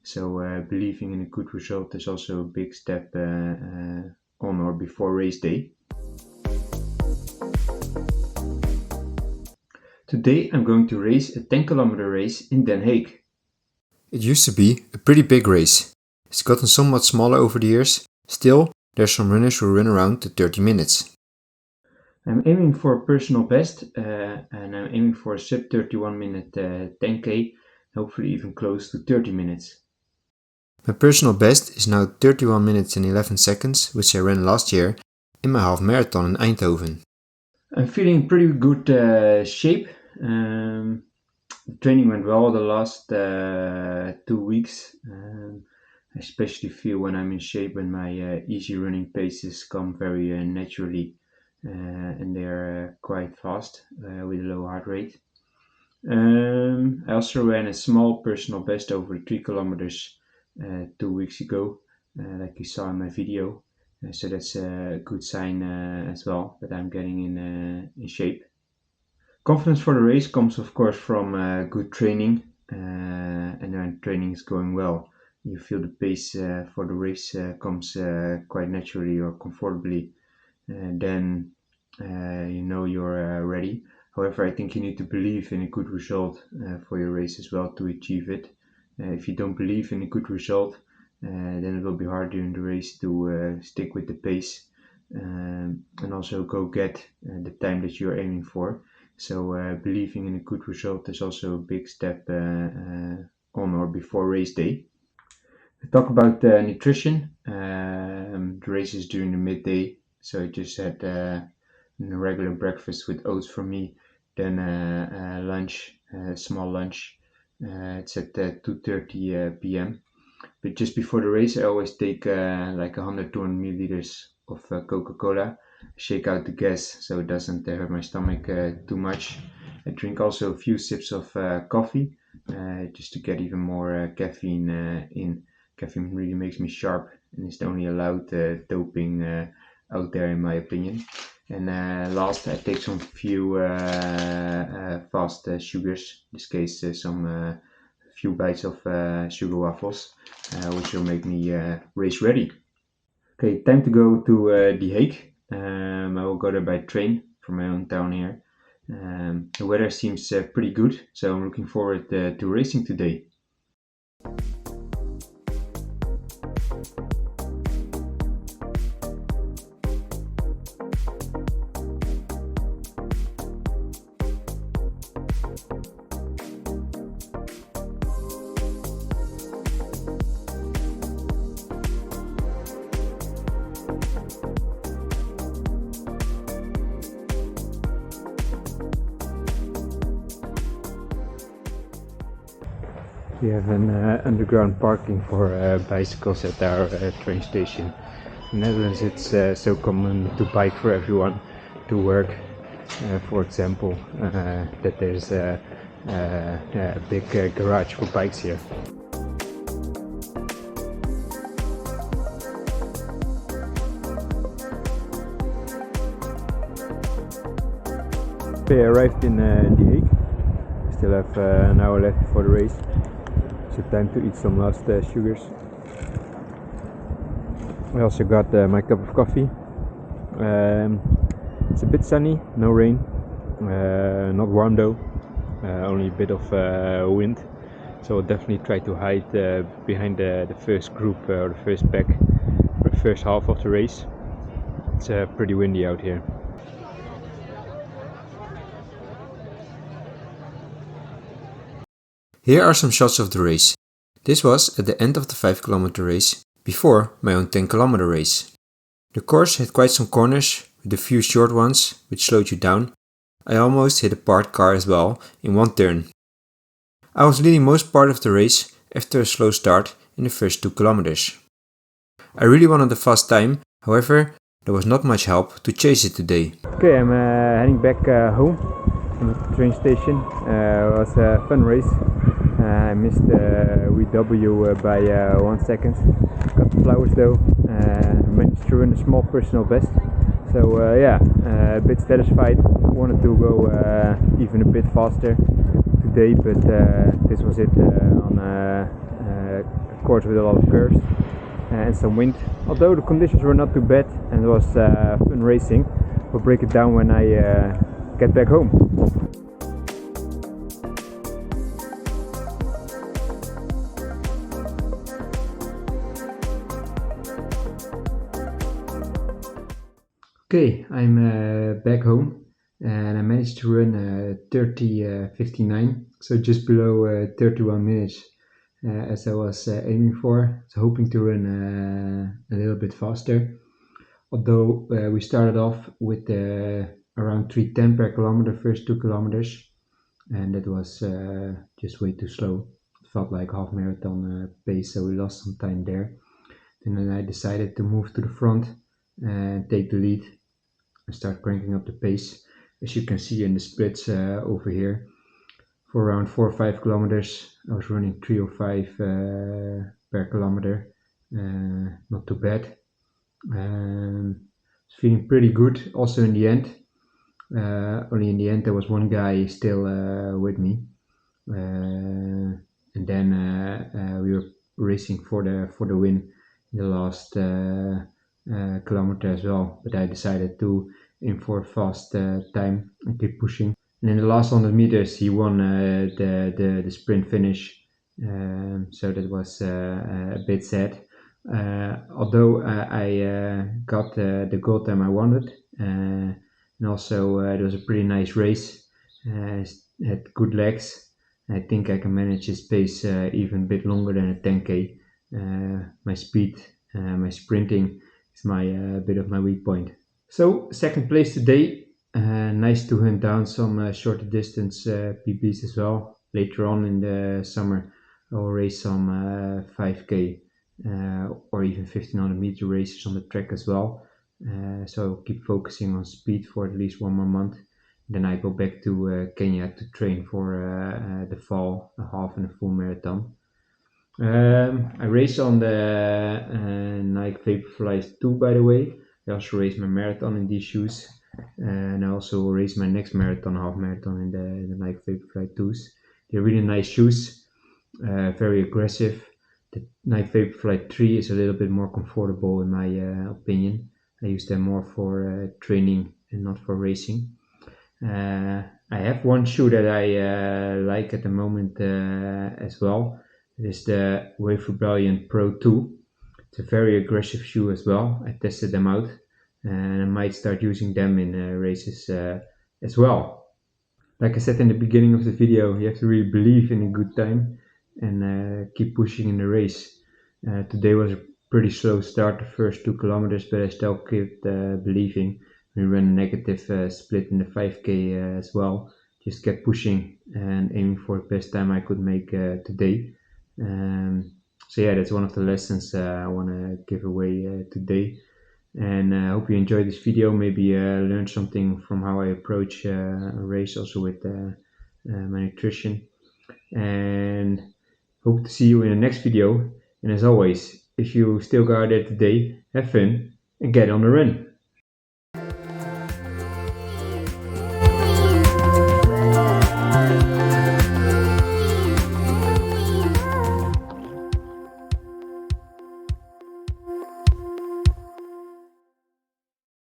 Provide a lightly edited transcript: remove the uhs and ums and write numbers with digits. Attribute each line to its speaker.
Speaker 1: So believing in a good result is also a big step on or before race day. Today I'm going to race a 10 kilometer race in Denhaag.
Speaker 2: It used to be a pretty big race. It's gotten somewhat smaller over the years. Still, there's some runners who run around the 30 minutes.
Speaker 1: I'm aiming for a personal best and I'm aiming for a sub 31 minute 10k, hopefully even close to 30 minutes.
Speaker 2: My personal best is now 31 minutes and 11 seconds, which I ran last year in my half marathon in Eindhoven.
Speaker 1: I'm feeling in pretty good shape. The training went well the last 2 weeks. I especially feel when I'm in shape when my easy running paces come very naturally and they're quite fast with a low heart rate. I also ran a small personal best over 3 kilometers 2 weeks ago, like you saw in my video. So that's a good sign as well that I'm getting in shape. Confidence for the race comes, of course, from good training, and when training is going well, you feel the pace for the race comes quite naturally or comfortably. Then you know you're ready. However, I think you need to believe in a good result for your race as well to achieve it. If you don't believe in a good result, then it will be hard during the race to stick with the pace and also go get the time that you're aiming for. So believing in a good result is also a big step on or before race day. We talk about nutrition. The race is during the midday, so I just had a regular breakfast with oats for me, then lunch, small lunch. It's at 2:30 p.m. But just before the race, I always take like 100 200 milliliters of Coca-Cola, shake out the gas so it doesn't hurt my stomach too much. I drink also a few sips of coffee just to get even more caffeine in. Caffeine really makes me sharp and is the only allowed doping out there, in my opinion. And last, I take some few fast sugars. In this case, some few bites of sugar waffles, which will make me race ready. Okay, time to go to The Hague. I will go there by train from my own town here. The weather seems pretty good, so I'm looking forward to racing today. We have an underground parking for bicycles at our train station. In the Netherlands, it's so common to bike for everyone to work. For example, that there's a big garage for bikes here. We arrived in The Hague. Still have an hour left before the race. So time to eat some last sugars. I also got my cup of coffee. It's a bit sunny, no rain, not warm though, only a bit of wind. So I'll definitely try to hide behind the first group or the first pack for the first half of the race. It's pretty windy out here.
Speaker 2: Here are some shots of the race. This was at the end of the 5 kilometer race, before my own 10 kilometer race. The course had quite some corners, with a few short ones, which slowed you down. I almost hit a parked car as well, in one turn. I was leading most part of the race after a slow start in the first 2 kilometers. I really wanted a fast time, however, there was not much help to chase it today.
Speaker 1: Okay, I'm heading back home from the train station. It was a fun race. I missed VW by 1 second. Got the flowers though. Managed to run a small personal best. So yeah, a bit satisfied. Wanted to go even a bit faster to
Speaker 2: day, but this was it on a course with a lot of curves and some wind. Although the conditions were not too bad and it was fun racing, we'll break it down when I get back home. Okay, I'm back home and I managed to run 30:59, so just below 31 minutes as I was aiming for. So hoping to run a little bit faster. Although we started off with around 3:10 per kilometer first 2 kilometers, and that was just way too slow. It felt like half marathon pace, so we lost some time there. And then I decided to move to the front and take the lead and start cranking up the pace. As you can see in the splits over here, for around 4 or 5 kilometers, I was running 3:05 per kilometer. Not too bad. It's feeling pretty good also in the end. Only in the end there was one guy still with me, and then we were racing for the win in the last kilometer as well. But I decided to aim for a fast time and keep pushing. And in the last 100 meters, he won the sprint finish. So that was a bit sad. Although I got the goal time I wanted, and also it was a pretty nice race. Had good legs. I think I can manage his pace even a bit longer than a 10k. My speed, my sprinting is my bit of my weak point. So second place today. Nice to hunt down some shorter distance PBs as well. Later on in the summer, I will race some 5k or even 1500-meter races on the track as well. So I'll keep focusing on speed for at least 1 more month. Then I go back to Kenya to train for the fall, a half and a full marathon. I race on the Nike Vaporfly 2, by the way. I also race my marathon in these shoes, and I also race my next marathon, half marathon, in the Nike Vaporfly 2s. They're really nice shoes, very aggressive. The Nike Vaporfly 3 is a little bit more comfortable in my opinion. I use them more for training and not for racing. I have one shoe that I like at the moment as well. It is the Wave Rebellion Pro 2. It's a very aggressive shoe as well. I tested them out and I might start using them in races as well. Like I said in the beginning of the video, you have to really believe in a good time and keep pushing in the race. Today was a pretty slow start, the first 2 kilometers, but I still kept believing. We ran a negative split in the 5k as well. Just kept pushing and aiming for the best time I could make today. So yeah, that's one of the lessons I want to give away today. And I hope you enjoyed this video. Maybe learn something from how I approach a race, also with my nutrition. And hope to see you in the next video. And as always, if you still go out there today, have fun and get on the run.